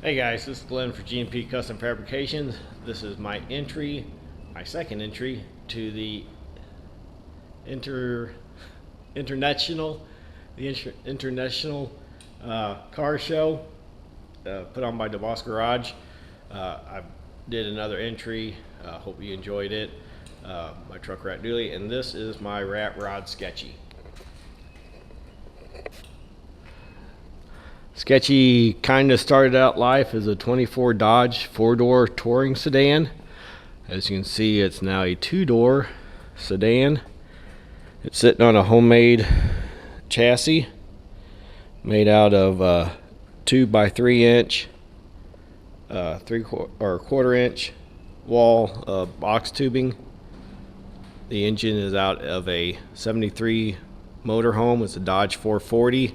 Hey guys, this is Glenn for G&P Custom Fabrications. This is my second entry to the International car show put on by Deboss Garage. I did another entry. Hope you enjoyed it. My truck rat dually, and this is my rat rod Sketchy. Sketchy kind of started out life as a 24 Dodge 4-door touring sedan. As you can see, it's now a 2-door sedan. It's sitting on a homemade chassis made out of 2 by 3 inch, quarter inch wall box tubing. The engine is out of a 73 motorhome. It's a Dodge 440.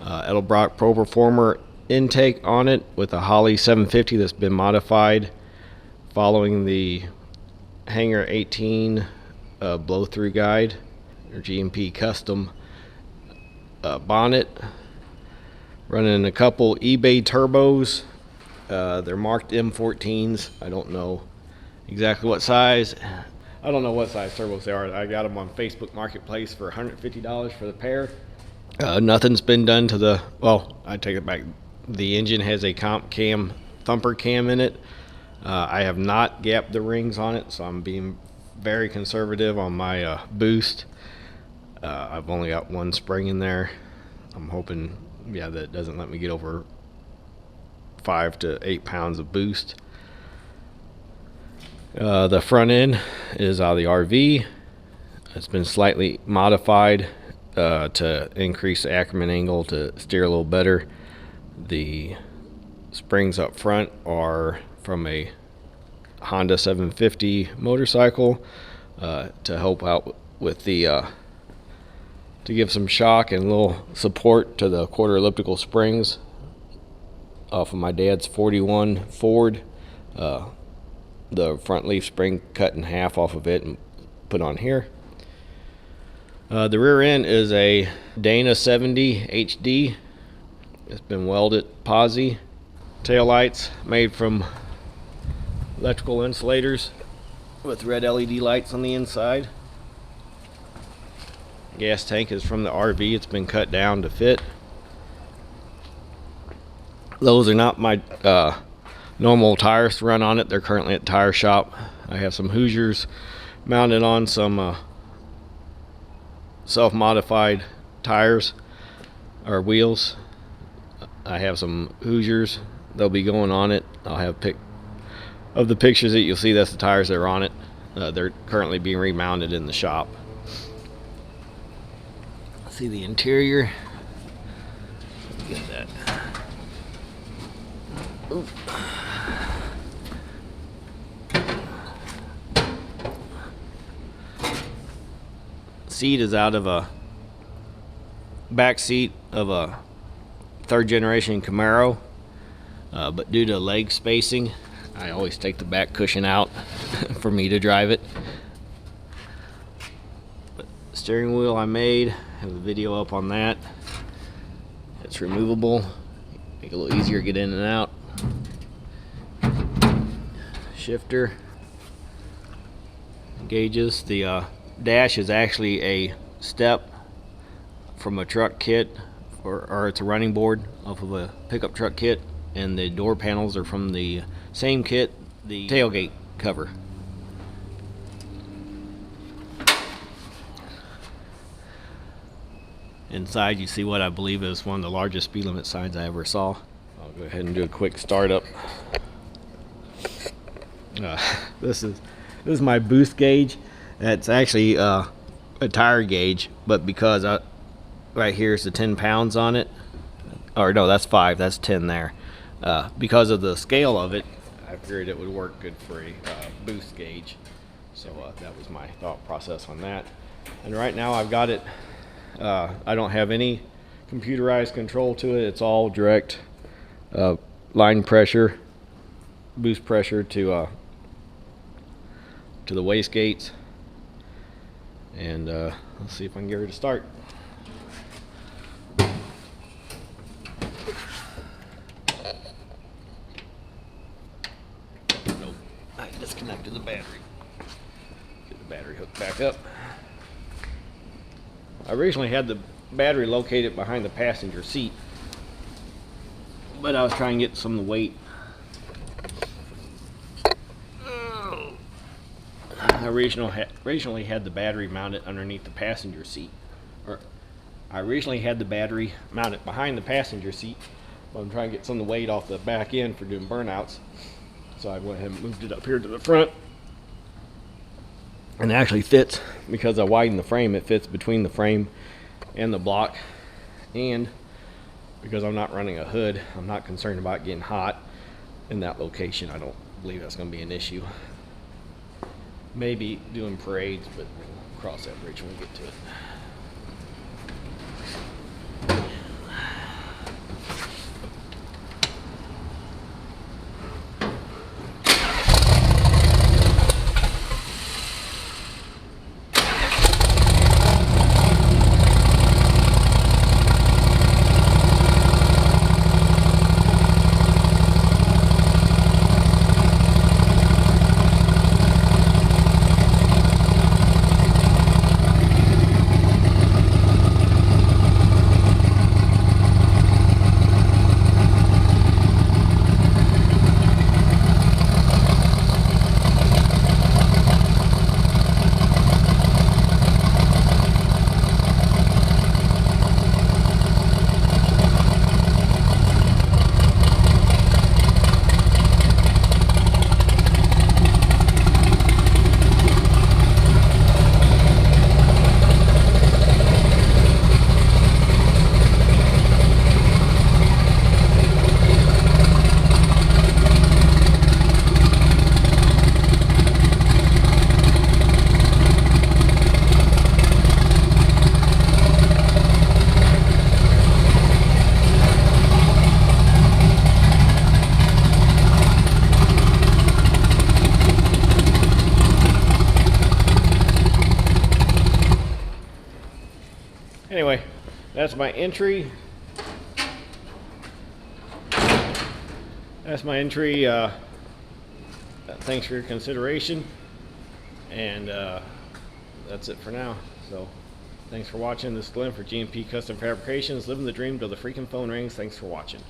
Edelbrock Pro Performer intake on it with a Holley 750 that's been modified following the Hanger 18 blow-through guide, or G&P custom bonnet. Running a couple eBay turbos. They're marked M14s. I don't know exactly what size. I don't know what size turbos they are. I got them on Facebook Marketplace for $150 for the pair. Nothing's been done to the, well, I take it back. The engine has a comp cam, thumper cam in it. I have not gapped the rings on it, so I'm being very conservative on my boost. I've only got one spring in there. I'm hoping, that it doesn't let me get over 5 to 8 pounds of boost. The front end is out of the RV. It's been slightly modified to increase the Ackerman angle to steer a little better. The springs up front are from a Honda 750 motorcycle to help out with the to give some shock and a little support to the quarter elliptical springs off of my dad's 41 Ford. The front leaf spring cut in half off of it and put on here. The rear end is a Dana 70 HD. It's been welded posi. Tail lights made from electrical insulators with red LED lights on the inside. Gas tank is from the RV. It's been cut down to fit. Those are not my normal tires to run on it. They're currently at the tire shop. I have some Hoosiers mounted on some self-modified tires or wheels. I have some Hoosiers. They'll be going on it. I'll have of the pictures that you'll see. That's the tires that are on it. They're currently being remounted in the shop. See the interior. Get that. Ooh. Seat is out of a back seat of a 3rd generation Camaro, but due to leg spacing, I always take the back cushion out for me to drive it. But steering wheel I made, have a video up on that. It's removable, make it a little easier to get in and out. Shifter gauges. The dash is actually a step from a truck kit, or it's a running board off of a pickup truck kit, and the door panels are from the same kit, the tailgate cover. Inside you see what I believe is one of the largest speed limit signs I ever saw. I'll go ahead and do a quick startup. This is my boost gauge. It's actually a tire gauge, but because right here is the 10 pounds on it, or no, that's 5, that's 10 there. Because of the scale of it, I figured it would work good for a boost gauge. So that was my thought process on that. And right now I've got it, I don't have any computerized control to it. It's all direct line pressure, boost pressure to the wastegates. And let's see if I can get her to start. disconnected the battery. Get the battery hooked back up. I originally had the battery located behind the passenger seat, but I was trying to get some of the weight. I originally had the battery mounted underneath the passenger seat. I originally had the battery mounted behind the passenger seat, but I'm trying to get some of the weight off the back end for doing burnouts. So I went ahead and moved it up here to the front. And it actually fits, because I widened the frame, it fits between the frame and the block. And because I'm not running a hood, I'm not concerned about getting hot in that location. I don't believe that's going to be an issue. Maybe doing parades, but we'll cross that bridge when we get to it. Anyway, that's my entry. That's my entry. Thanks for your consideration. And that's it for now. So thanks for watching. This is Glenn for G&P Custom Fabrications. Living the dream till the freaking phone rings. Thanks for watching.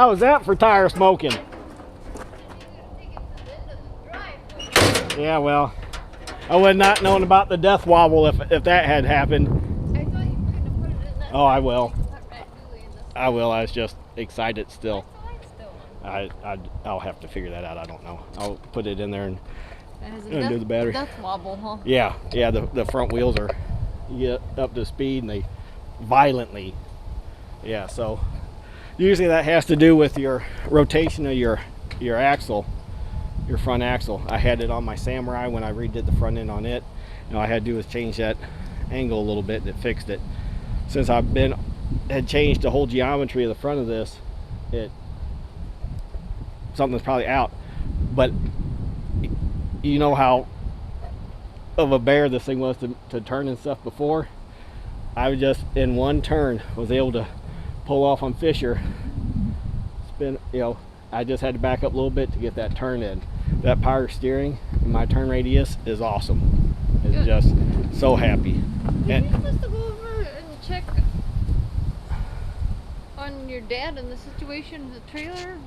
How was that for tire smoking? Yeah, well, I would not known about the death wobble if that had happened. I thought you were gonna put it in that. Oh, I will. This I will. I was just excited still. light still on. I'll have to figure that out. I don't know. I'll put it in there and It has a do the battery. death wobble, huh? Yeah, the front wheels are, you get up to speed and they violently, yeah, so usually that has to do with your rotation of your axle, your front axle. I had it on my Samurai when I redid the front end on it. And all I had to do was change that angle a little bit and it fixed it. Since had changed the whole geometry of the front of this, something's probably out. But you know how of a bear this thing was to turn and stuff before. I was just in one turn was able to pull off on Fisher, spin, I just had to back up a little bit to get that turn in. That power steering and my turn radius is awesome. It's just so happy. Are you supposed to go over and check on your dad and the situation in the trailer?